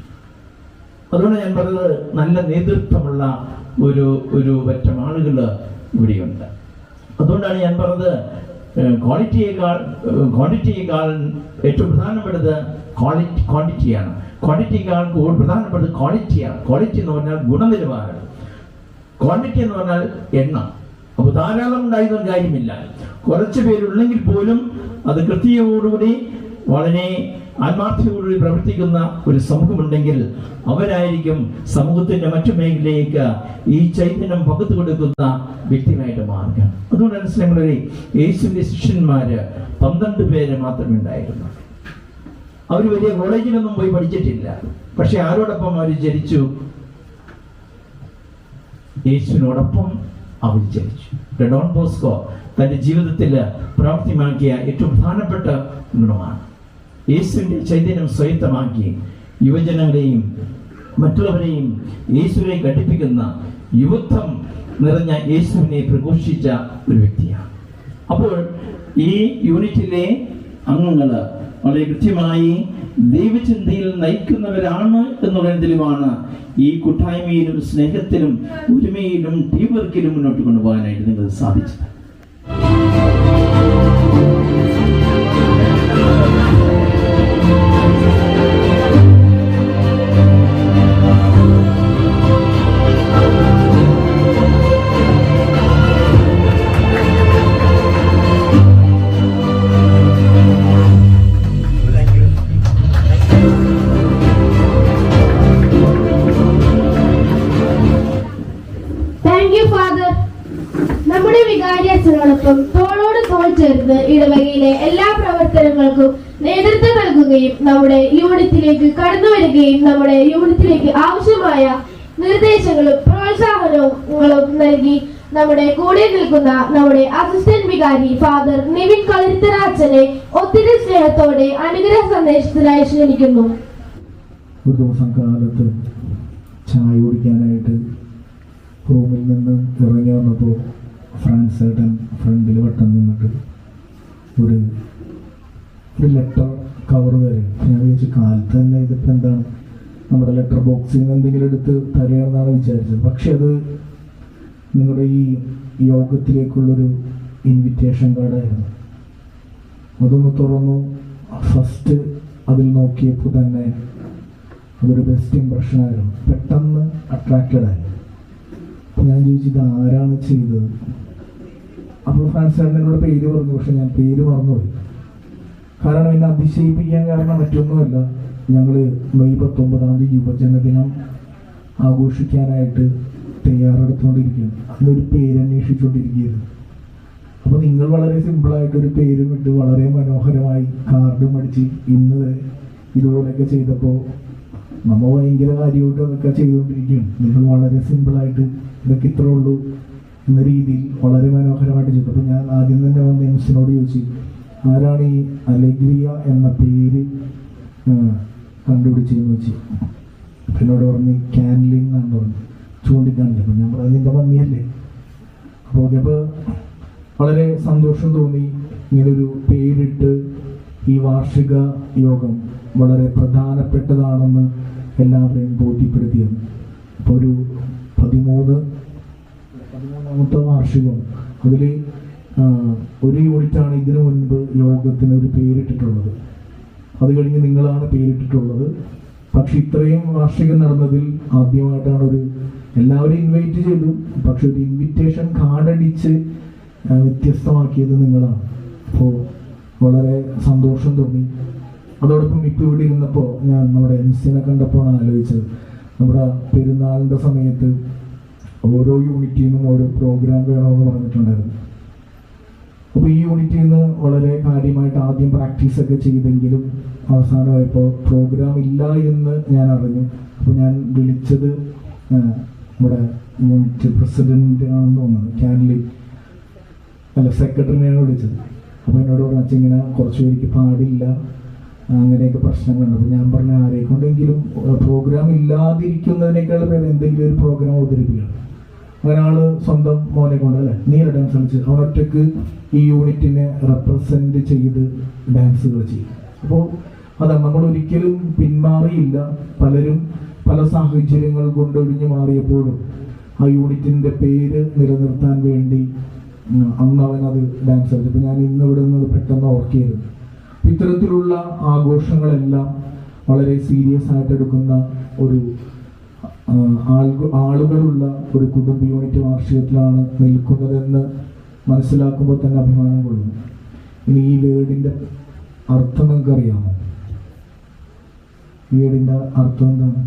അതുകൊണ്ട് ഞാൻ പറഞ്ഞത്, നല്ല നേതൃത്വമുള്ള ഒരു പറ്റം ആളുകൾ ഇവിടെയുണ്ട്. അതുകൊണ്ടാണ് ഞാൻ പറഞ്ഞത് ക്വാണ്ടിറ്റിയേക്കാൾ ഏറ്റവും പ്രധാനപ്പെട്ടത് ക്വാണ്ടിറ്റിയാണ്. ക്വാണ്ടിറ്റിയേക്കാൾ പ്രധാനപ്പെട്ടത് ക്വാളിറ്റിയാണ്. ക്വാളിറ്റി എന്ന് പറഞ്ഞാൽ ഗുണനിലവാരം, ക്വാണ്ടിറ്റി എന്ന് പറഞ്ഞാൽ എണ്ണം. അപ്പോൾ ധാരാളം ഉണ്ടായിരുന്ന കാര്യമില്ല. കുറച്ച് പേരുള്ളെങ്കിൽ പോലും അത് കൃത്യതയോടുകൂടി വളരെ ആത്മാർത്ഥതയോടുകൂടി പ്രവർത്തിക്കുന്ന ഒരു സമൂഹമുണ്ടെങ്കിൽ അവരായിരിക്കും സമൂഹത്തിന്റെ മറ്റു മേഖലയിലേക്ക് ഈ ചൈതന്യം പകർത്തു കൊടുക്കുന്ന വ്യക്തികളായിട്ട് മാറുക. അതുകൊണ്ടാണ് സ്നേഹിതരെ, യേശുവിന്റെ ശിഷ്യന്മാര് 12 പേര് മാത്രമേ ഉണ്ടായിരുന്നു. അവർ വലിയ കോളേജിലൊന്നും പോയി പഠിച്ചിട്ടില്ല. പക്ഷെ ആരോടൊപ്പം അവർ ജനിച്ചു? യേശുവിനോടൊപ്പം അവർ ജനിച്ചു. ഡോൺ ബോസ്കോ തന്റെ ജീവിതത്തിൽ പ്രാവർത്തികമാക്കിയ ഏറ്റവും പ്രധാനപ്പെട്ട ഗുണമാണ് യേശുവിന്റെ ചൈതന്യം സ്വയത്തമാക്കി യുവജനങ്ങളെയും മറ്റുള്ളവരെയും യേശുവിനെ ഘടിപ്പിക്കുന്ന യുവത്വം നിറഞ്ഞ യേശുവിനെ പ്രഘോഷിച്ച ഒരു വ്യക്തിയാണ്. അപ്പോൾ ഈ യൂണിറ്റിലെ അംഗങ്ങൾ വളരെ കൃത്യമായി ദൈവചിന്തയിൽ നയിക്കുന്നവരാണ് എന്നുള്ള തെളിവാണ് ഈ കൂട്ടായ്മയിലും സ്നേഹത്തിലും ഒരുമയിലും ടീം വർക്കിലും മുന്നോട്ട് കൊണ്ടുപോകാനായിട്ട് നിങ്ങൾക്ക് സാധിച്ചത്. വികാരിയച്ഛനോടൊപ്പം തോളോട് തോൾ ചേർന്ന് ഇടവകയിലെ എല്ലാ പ്രവർത്തനങ്ങൾക്കും നേതൃത്വം നൽകുകയും നമ്മുടെ യൂണിറ്റിലേക്ക് കടന്നു വരികയും നമ്മുടെ യൂണിറ്റിലേക്ക് ആവശ്യമായ നിർദ്ദേശങ്ങളും പ്രോത്സാഹനങ്ങളും നൽകി നമ്മുടെ കൂടെ നിൽക്കുന്ന നമ്മുടെ അസിസ്റ്റന്റ് വികാരി ഫാദർ നിവിൻ കളരിത്തറ അച്ഛനെ ഒത്തിരി സ്നേഹത്തോടെ അനുഗ്രഹ സന്ദേശത്തിനായി ക്ഷണിക്കുന്നു. ഒരു ദിവസം കാലത്ത് ചായ കുടിക്കാനായിട്ട് റൂമിൽ നിന്ന് ഇറങ്ങി വന്നപ്പോൾ ഫ്രാൻസ് ഏട്ടൻ ഫ്രണ്ടിൽ വട്ടം നിന്നിട്ട് ഒരു ലെറ്റർ കവർ തരും. ഞാൻ വിചാരിച്ചു കാലത്ത് തന്നെ ഇതിപ്പോൾ എന്താണ് നമ്മുടെ ലെറ്റർ ബോക്സിൽ നിന്ന് എന്തെങ്കിലും എടുത്ത് തരുകയെന്നാണ് വിചാരിച്ചത്. പക്ഷെ അത് നിങ്ങളുടെ ഈ യോഗത്തിലേക്കുള്ളൊരു ഇൻവിറ്റേഷൻ കാർഡായിരുന്നു. അതൊന്ന് തുറന്നു ഫസ്റ്റ് അതിൽ നോക്കിയപ്പോൾ തന്നെ അതൊരു ബെസ്റ്റ് ഇംപ്രഷനായിരുന്നു. പെട്ടെന്ന് അട്രാക്റ്റഡ് ആയി. അപ്പോൾ ഞാൻ ചോദിച്ചു ഇത് ആരാണ് ചെയ്തത്? അപ്പോൾ ഫ്രാൻസ് ചേട്ടനോട് പേര് പറഞ്ഞു. പക്ഷെ ഞാൻ പേര് മറന്നുപോയി. കാരണം എന്നെ അതിശയിപ്പിക്കാൻ കാരണം മറ്റൊന്നുമല്ല, ഞങ്ങൾ മെയ് 19 യുവജനദിനം ആഘോഷിക്കാനായിട്ട് തയ്യാറെടുത്തുകൊണ്ടിരിക്കുകയാണ്. അതിനൊരു പേര് അന്വേഷിച്ചുകൊണ്ടിരിക്കുകയായിരുന്നു. അപ്പോൾ നിങ്ങൾ വളരെ സിമ്പിളായിട്ടൊരു പേരും ഇട്ട് വളരെ മനോഹരമായി കാർഡും അടിച്ച് ഇന്ന് ഇതുപോലെയൊക്കെ ചെയ്തപ്പോൾ നമ്മൾ ഭയങ്കര കാര്യമായിട്ട് അതൊക്കെ ചെയ്തുകൊണ്ടിരിക്കുകയാണ്. നിങ്ങൾ വളരെ സിമ്പിളായിട്ട് ഇതൊക്കെ ഇത്രേ ഉള്ളൂ എന്ന രീതിയിൽ വളരെ മനോഹരമായിട്ട് ചെയ്തു. അപ്പോൾ ഞാൻ ആദ്യം തന്നെ വന്ന് എംസിനോട് ചോദിച്ചു ആരാണ് ഈ അലഗ്രിയ എന്ന പേര് കണ്ടുപിടിച്ചതെന്ന് വെച്ച്. എന്നോട് പറഞ്ഞ് കാൻലിൻ എന്നാണ് പറഞ്ഞു, ചൂണ്ടിക്കാണില്ല. അപ്പം ഞാൻ പറഞ്ഞത് നിൻ്റെ മമ്മിയല്ലേ. അപ്പോൾ ഓക്കെ. വളരെ സന്തോഷം തോന്നി ഇങ്ങനൊരു പേരിട്ട് ഈ വാർഷിക യോഗം വളരെ പ്രധാനപ്പെട്ടതാണെന്ന് എല്ലാവരെയും ബോധ്യപ്പെടുത്തിയത്. ഇപ്പോൾ ഒരു 13ാമത്തെ വാർഷികം. അതിൽ ഒരു യൂണിറ്റാണ് ഇതിനു മുൻപ് യോഗത്തിന് ഒരു പേരിട്ടിട്ടുള്ളത്. അത് കഴിഞ്ഞ് നിങ്ങളാണ് പേരിട്ടിട്ടുള്ളത്. പക്ഷെ ഇത്രയും വാർഷികം നടന്നതിൽ ആദ്യമായിട്ടാണ് എല്ലാവരെയും ഇൻവൈറ്റ് ചെയ്തു. പക്ഷെ ഒരു ഇൻവിറ്റേഷൻ കാർഡടിച്ച് വ്യത്യസ്തമാക്കിയത് നിങ്ങളാണ്. അപ്പോൾ വളരെ സന്തോഷം തോന്നി. അതോടൊപ്പം ഇപ്പോൾ ഇവിടെ ഇരുന്നപ്പോൾ ഞാൻ നമ്മുടെ എംസിനെ കണ്ടപ്പോഴാണ് ആലോചിച്ചത്, നമ്മുടെ പെരുന്നാളിൻ്റെ സമയത്ത് ഓരോ യൂണിറ്റിൽ നിന്നും ഓരോ പ്രോഗ്രാം വേണമെന്ന് പറഞ്ഞിട്ടുണ്ടായിരുന്നു. അപ്പോൾ ഈ യൂണിറ്റിൽ നിന്ന് വളരെ കാര്യമായിട്ട് ആദ്യം പ്രാക്ടീസൊക്കെ ചെയ്തെങ്കിലും അവസാനമായപ്പോൾ പ്രോഗ്രാം ഇല്ല എന്ന് ഞാൻ അറിഞ്ഞു. അപ്പോൾ ഞാൻ വിളിച്ചത് നമ്മുടെ യൂണിറ്റ് പ്രസിഡന്റ് ആണെന്ന് തോന്നുന്നു, സെക്രട്ടറിനെയാണ് വിളിച്ചത്. അപ്പോൾ എന്നോട് പറഞ്ഞു ഇങ്ങനെ കുറച്ച് പേർക്ക് പാടില്ല, അങ്ങനെയൊക്കെ പ്രശ്നങ്ങളുണ്ട്. അപ്പോൾ ഞാൻ പറഞ്ഞ ആരെക്കൊണ്ടെങ്കിലും പ്രോഗ്രാം ഇല്ലാതിരിക്കുന്നതിനേക്കാൾ പേര് എന്തെങ്കിലും ഒരു പ്രോഗ്രാം അവതരിപ്പിക്കണം. അങ്ങനെ ആള് സ്വന്തം മോനെ കൊണ്ട് അല്ലേ നീല ഡാൻസ് കളിച്ച് അവനൊറ്റക്ക് ഈ യൂണിറ്റിനെ റെപ്രസെന്റ് ചെയ്ത് ഡാൻസുകൾ ചെയ്യും. അപ്പോൾ അതാണ് നമ്മൾ ഒരിക്കലും പിന്മാറിയില്ല. പലരും പല സാഹചര്യങ്ങൾ കൊണ്ട് ഒഴിഞ്ഞു മാറിയപ്പോഴും ആ യൂണിറ്റിൻ്റെ പേര് നിലനിർത്താൻ വേണ്ടി അന്ന് അവൻ അത് ഡാൻസ് കളിച്ചു. അപ്പോൾ ഞാൻ ഇന്ന് ഇവിടെ നിന്ന് പെട്ടെന്ന് ഓർക്കിയിരുന്നു. ഇത്തരത്തിലുള്ള ആഘോഷങ്ങളെല്ലാം വളരെ സീരിയസ് ആയിട്ട് എടുക്കുന്ന ഒരു ആളുകളുള്ള ഒരു കുടുംബ യൂണിറ്റ് വാർഷികത്തിലാണ് നിൽക്കുന്നതെന്ന് മനസ്സിലാക്കുമ്പോൾ തന്നെ അഭിമാനം കൊള്ളുന്നു. ഇനി ഈ വേർഡിൻ്റെ അർത്ഥം നിങ്ങൾക്ക് അറിയാമോ? ഈ വേർഡിൻ്റെ അർത്ഥം എന്താണ്?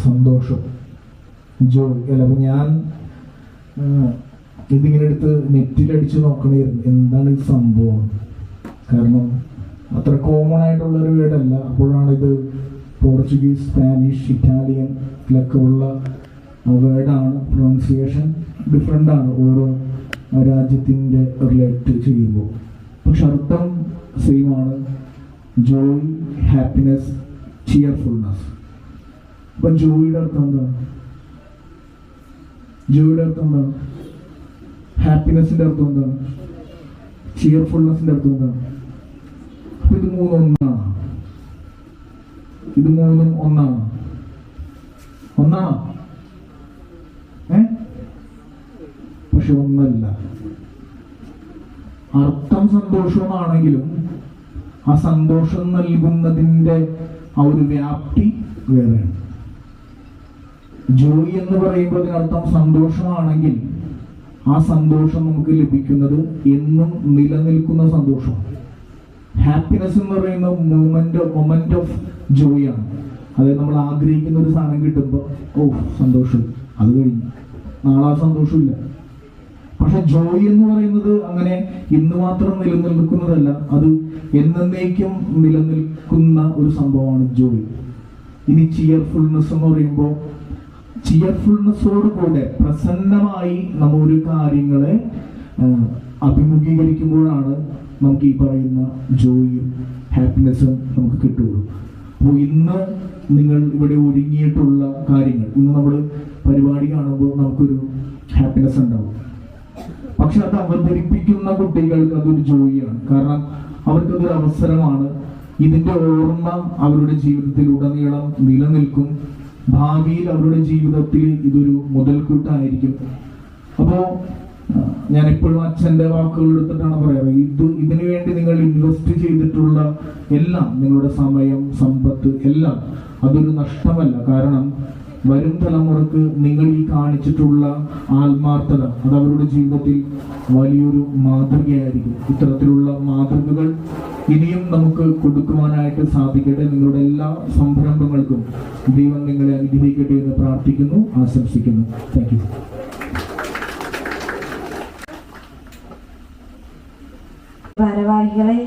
സന്തോഷം, ജോയ്. അല്ല, അപ്പം ഞാൻ ഇതിങ്ങനെ എടുത്ത് നെറ്റിലടിച്ച് നോക്കണമായിരുന്നു എന്താണ് ഈ സംഭവം. കാരണം അത്ര കോമൺ ആയിട്ടുള്ളൊരു വേർഡല്ല. അപ്പോഴാണ് ഇത് പോർച്ചുഗീസ്, സ്പാനിഷ്, ഇറ്റാലിയനിലൊക്കെ ഉള്ള വേർഡാണ്. പ്രൊണൗൺസിയേഷൻ ഡിഫറെൻ്റ് ആണ് ഓരോ രാജ്യത്തിൻ്റെ റിലേറ്റ് ചെയ്യുമ്പോൾ. പക്ഷെ അർത്ഥം സെയിം ആണ്. Joy, happiness, cheerfulness. അപ്പം ജോയിയുടെ അർത്ഥം എന്താണ്? ജോയിയുടെ അർത്ഥം എന്താണ്? ഹാപ്പിനെസിൻ്റെ അർത്ഥം എന്താണ്? ചിയർഫുൾനെസിൻ്റെ അർത്ഥം എന്താണ്? അപ്പം ഇത് മൂന്നും ഒന്നാണ്. ഇത് മൂന്നും ഒന്നാണ്. ഒന്നാണോ? പക്ഷെ ഒന്നല്ല. അർത്ഥം സന്തോഷമാണെങ്കിലും ആ സന്തോഷം നൽകുന്നതിൻ്റെ ആ ഒരു വ്യാപ്തി വേറെയാണ്. ജോയ് എന്ന് പറയുമ്പോൾ അതിനർത്ഥം സന്തോഷമാണെങ്കിൽ ആ സന്തോഷം നമുക്ക് ലഭിക്കുന്നത് എന്നും നിലനിൽക്കുന്ന സന്തോഷമാണ്. ഹാപ്പിനെസ് എന്ന് പറയുന്ന മൊമെന്റ് ഓഫ് ജോയ് ആണ്. അതായത് നമ്മൾ ആഗ്രഹിക്കുന്ന ഒരു സാധനം കിട്ടുമ്പോൾ സന്തോഷം, അത് കഴിഞ്ഞു, നാളെ ആ സന്തോഷമില്ല. പക്ഷെ ജോയ് എന്ന് പറയുന്നത് അങ്ങനെ ഇന്ന് മാത്രം നിലനിൽക്കുന്നതല്ല, അത് എന്നേക്കും നിലനിൽക്കുന്ന ഒരു സംഭവമാണ് ജോയ്. ഇനി ചിയർഫുൾനെസ് എന്ന് പറയുമ്പോൾ ചിയർഫുൾനെസ്സോട് കൂടെ പ്രസന്നമായി നമ്മൾ ഒരു കാര്യങ്ങളെ അഭിമുഖീകരിക്കുമ്പോഴാണ് നമുക്ക് ഈ പറയുന്ന ജോയും ഹാപ്പിനെസ്സും നമുക്ക് കിട്ടുള്ളൂ. അപ്പോൾ ഇന്ന് നിങ്ങൾ ഇവിടെ ഒരുങ്ങിയിട്ടുള്ള കാര്യങ്ങൾ, ഇന്ന് നമ്മൾ പരിപാടി കാണുമ്പോൾ നമുക്കൊരു ഹാപ്പിനെസ് ഉണ്ടാവും. പക്ഷെ അത് അവതരിപ്പിക്കുന്ന കുട്ടികൾക്ക് അതൊരു ജോയിയാണ്. കാരണം അവർക്കതൊരു അവസരമാണ്. ഇതിൻ്റെ ഓർമ്മ അവരുടെ ജീവിതത്തിലുടനീളം നിലനിൽക്കും. ഭാവിയിൽ അവരുടെ ജീവിതത്തിൽ ഇതൊരു മുതൽക്കൂട്ടായിരിക്കും. അപ്പോൾ ഞാൻ എപ്പോഴും അച്ഛൻ്റെ വാക്കുകൾ എടുത്തിട്ടാണ് പറയാറ്, ഇതിനു വേണ്ടി നിങ്ങൾ ഇൻവെസ്റ്റ് ചെയ്തിട്ടുള്ള എല്ലാം, നിങ്ങളുടെ സമയം, സമ്പത്ത് എല്ലാം അതൊരു നഷ്ടമല്ല. കാരണം വരും തലമുറക്ക് നിങ്ങൾ ഈ കാണിച്ചിട്ടുള്ള ആത്മാർത്ഥത അത് അവരുടെ ജീവിതത്തിൽ വലിയൊരു മാതൃകയായിരിക്കും. ഇത്തരത്തിലുള്ള മാതൃകകൾ ഇനിയും നമുക്ക് കൊടുക്കുവാനായിട്ട് സാധിക്കട്ടെ. നിങ്ങളുടെ എല്ലാ സംരംഭങ്ങൾക്കും ദൈവം നിങ്ങളെ അനുഗ്രഹിക്കട്ടെ എന്ന് പ്രാർത്ഥിക്കുന്നു, ആശംസിക്കുന്നു. Thank you. ഭാരവാഹികളെ,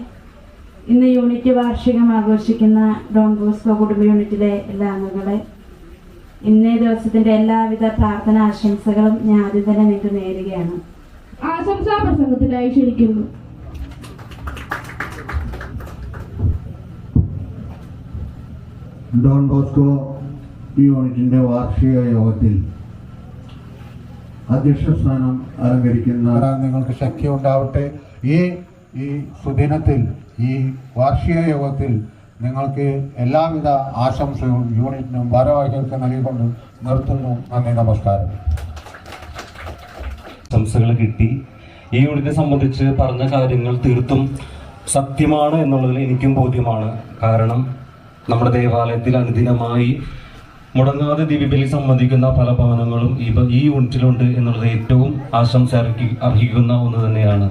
ഇന്ന് യൂണിറ്റ് വാർഷികം ആഘോഷിക്കുന്ന ഡോൺ ബോസ്കോ കുടുംബ യൂണിറ്റിലെ എല്ലാ അംഗങ്ങളെ, ഇന്നേ ദിവസത്തിന്റെ എല്ലാവിധ പ്രാർത്ഥന ആശംസകളും ഞാൻ ആദ്യം തന്നെ നിങ്ങൾക്ക് നേരുകയാണ്. ആശംസാ പ്രസംഗത്തിനായി ക്ഷണിക്കുന്നു. ഡോൺ ബോസ്കോ യൂണിറ്റിന്റെ വാർഷിക യോഗത്തിൽ അധ്യക്ഷ സ്ഥാനം അലങ്കരിക്കുന്ന നിങ്ങൾക്ക് ശക്തി ഉണ്ടാവട്ടെ. ഈ സുദിനത്തിൽ, ഈ വാർഷിക യോഗത്തിൽ നിങ്ങൾക്ക് എല്ലാവിധ ആശംസകളും യൂണിറ്റിനും ഭാരവാഹികൾക്ക് നൽകിക്കൊണ്ട് നിർത്തുന്നു. നന്ദി, നമസ്കാരം. ആശംസകൾ കിട്ടി. ഈ യൂണിറ്റിനെ സംബന്ധിച്ച് പറഞ്ഞ കാര്യങ്ങൾ തീർത്തും സത്യമാണ് എന്നുള്ളതിൽ എനിക്കും ബോധ്യമാണ്. കാരണം നമ്മുടെ ദേവാലയത്തിൽ അനുദിനമായി മുടങ്ങാതെ ദിവ്യബലി സംബന്ധിക്കുന്ന പല ഭവനങ്ങളും ഈ യൂണിറ്റിലുണ്ട് എന്നുള്ളത് ഏറ്റവും ആശംസ അർഹിക്കുന്ന ഒന്ന് തന്നെയാണ്.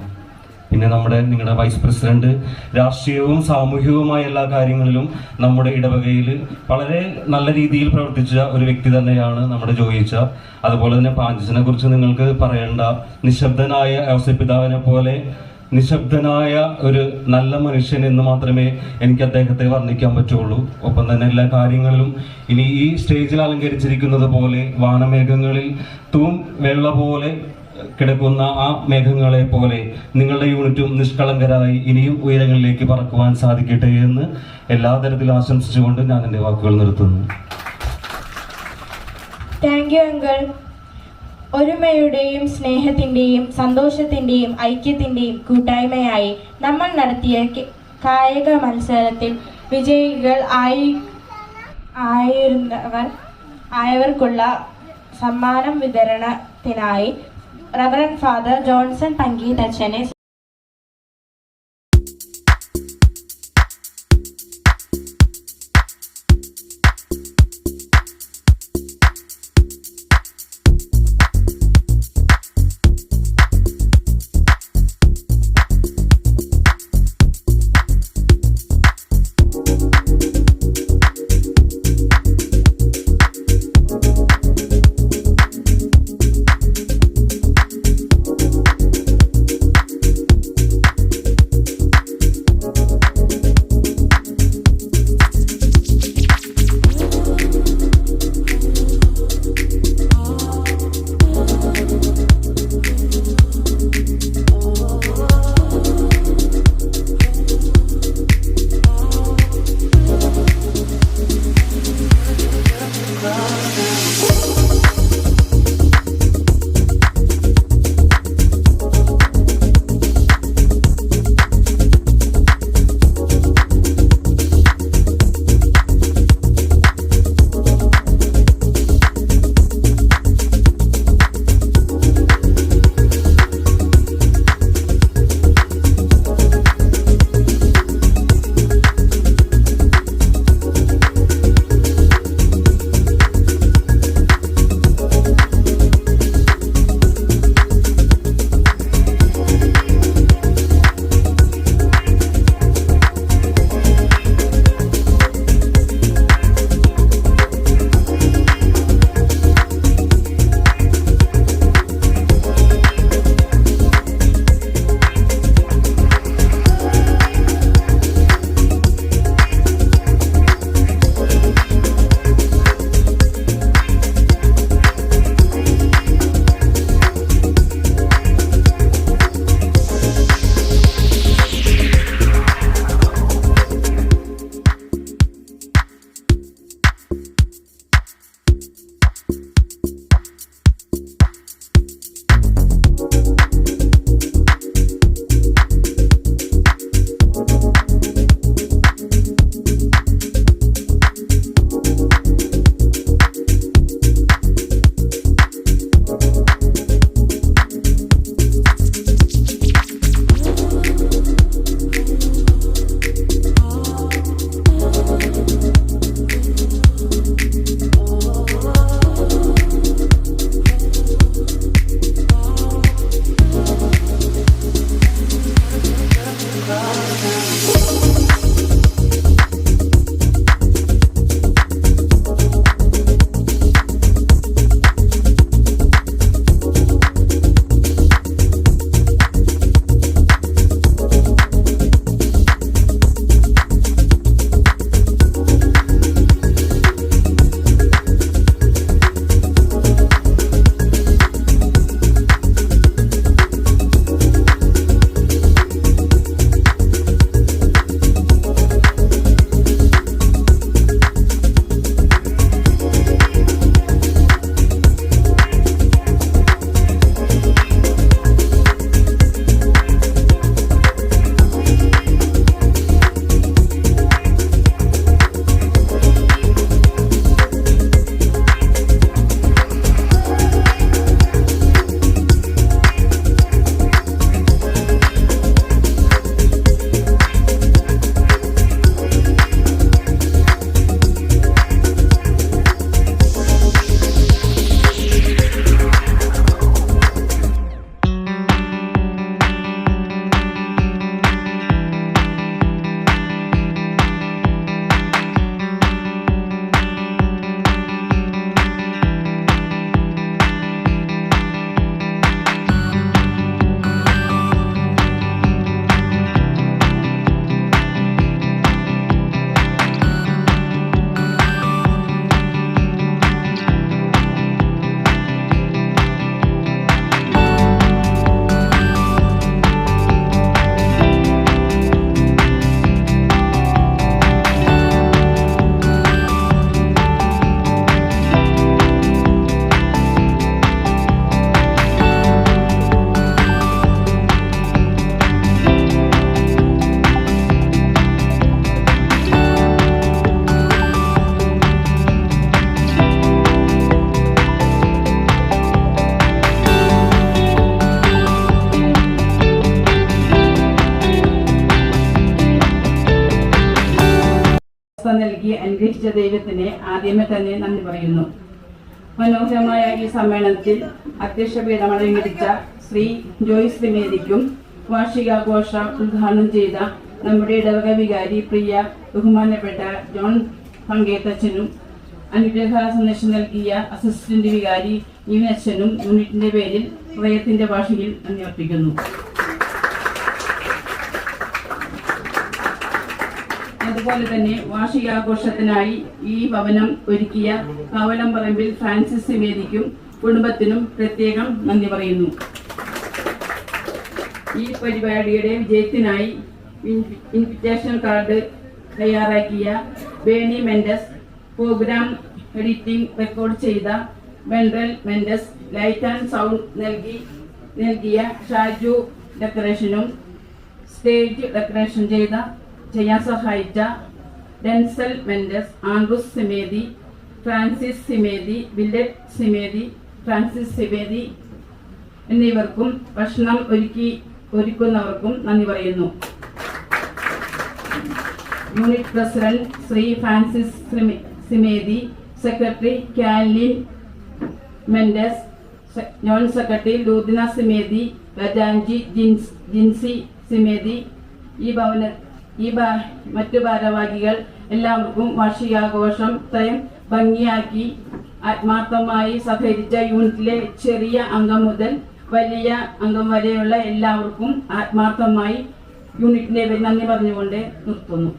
പിന്നെ നിങ്ങളുടെ വൈസ് പ്രസിഡന്റ് രാഷ്ട്രീയവും സാമൂഹികവുമായ എല്ലാ കാര്യങ്ങളിലും നമ്മുടെ ഇടവകയിൽ വളരെ നല്ല രീതിയിൽ പ്രവർത്തിച്ച ഒരു വ്യക്തി തന്നെയാണ് നമ്മുടെ ജോയിച്ച. അതുപോലെ തന്നെ പാഞ്ചസിനെ കുറിച്ച് നിങ്ങൾക്ക് പറയേണ്ട. നിശബ്ദനായ ഔസേപ്പിതാവിനെ പോലെ നിശബ്ദനായ ഒരു നല്ല മനുഷ്യൻ എന്ന് മാത്രമേ എനിക്ക് അദ്ദേഹത്തെ വർണ്ണിക്കാൻ പറ്റുള്ളൂ. ഒപ്പം തന്നെ എല്ലാ കാര്യങ്ങളിലും ഇനി ഈ സ്റ്റേജിൽ അലങ്കരിച്ചിരിക്കുന്നത് പോലെ വാനമേഘങ്ങളിൽ വെള്ള പോലെ കിടക്കുന്ന ആ മേഘങ്ങളെ പോലെ നിങ്ങളുടെ യൂണിറ്റും നിഷ്കളങ്കരായി ഇനിയും ഉയരങ്ങളിലേക്ക് പറക്കുവാൻ സാധിക്കട്ടെ എന്ന് എല്ലാ തരത്തിലും ആശംസിച്ചുകൊണ്ട് ഞാൻ എൻ്റെ വാക്കുകൾ നിർത്തുന്നു. Thank you uncle. ഒരുമയുടെയും സ്നേഹത്തിൻ്റെയും സന്തോഷത്തിൻ്റെയും ഐക്യത്തിൻ്റെയും കൂട്ടായ്മയായി നമ്മൾ നടത്തിയ കായിക മത്സരത്തിൽ വിജയികൾ ആയവർക്കുള്ള സമ്മാനം വിതരണത്തിനായി റവറൻഡ് ഫാദർ ജോൺസൺ പങ്കീത്തച്ഛനെ നൽകി അനുഗ്രഹിച്ച ദൈവത്തിന് ആദ്യമേ തന്നെ നന്ദി പറയുന്നു. മനോഹരമായ ഈ സമ്മേളനത്തിൽ അധ്യക്ഷപീഠം അലങ്കരിച്ച ശ്രീ ജോയ്സ് ത്രിവേദിക്കും വാർഷികാഘോഷം ഉദ്ഘാടനം ചെയ്ത നമ്മുടെ ഇടവക വികാരി പ്രിയ ബഹുമാനപ്പെട്ട ജോൺ പങ്കേത്തച്ഛനും അനുഗ്രഹ സന്ദേശം നൽകിയ അസിസ്റ്റന്റ് വികാരി ഈവനച്ഛനും യൂണിറ്റിന്റെ പേരിൽ ഹൃദയത്തിന്റെ ഭാഷയിൽ നന്ദി അർപ്പിക്കുന്നു. അതുപോലെ തന്നെ വാർഷികാഘോഷത്തിനായി ഈ ഭവനം ഒരുക്കിയ കാവലംപറമ്പിൽ ഫ്രാൻസിസ് ത്രിവേദിക്കും കുടുംബത്തിനും പ്രത്യേകം നന്ദി പറയുന്നു. ഈ പരിപാടിയുടെ വിജയത്തിനായി ഇൻവിറ്റേഷൻ കാർഡ് തയ്യാറാക്കിയ Berny Mendes, program editing record ചെയ്ത Wendell Mendes, light and sound നൽകിയ ഷാജു ഡെക്കറേഷനും സ്റ്റേജ് ഡെക്കറേഷൻ ചെയ്യാൻ സഹായിച്ച ഡെൻസൽ മെൻഡസ്, ആൻഡ്രൂസ് സിമേദി, ഫ്രാൻസിസ് സിമേദി, വില്ലറ്റ് സിമേദി, ഫ്രാൻസിസ് സിമേദി എന്നിവർക്കും ഭക്ഷണം ഒരുക്കുന്നവർക്കും നന്ദി പറയുന്നു. Unit president Shri Francis Simedi, secretary കാലിൻ മെൻഡസ്, ജോയിന്റ് സെക്രട്ടറി ലൂദിന സിമേദി, ഖജാൻജി ജിൻസി സിമേദി, മറ്റു ഭാരവാഹികൾ എല്ലാവർക്കും വാർഷികാഘോഷം ഇത്രയും ഭംഗിയാക്കി ആത്മാർത്ഥമായി സഹകരിച്ച യൂണിറ്റിലെ ചെറിയ അംഗം മുതൽ വലിയ അംഗം വരെയുള്ള എല്ലാവർക്കും ആത്മാർത്ഥമായി യൂണിറ്റിന്റെ നന്ദി പറഞ്ഞുകൊണ്ട് നിർത്തുന്നു.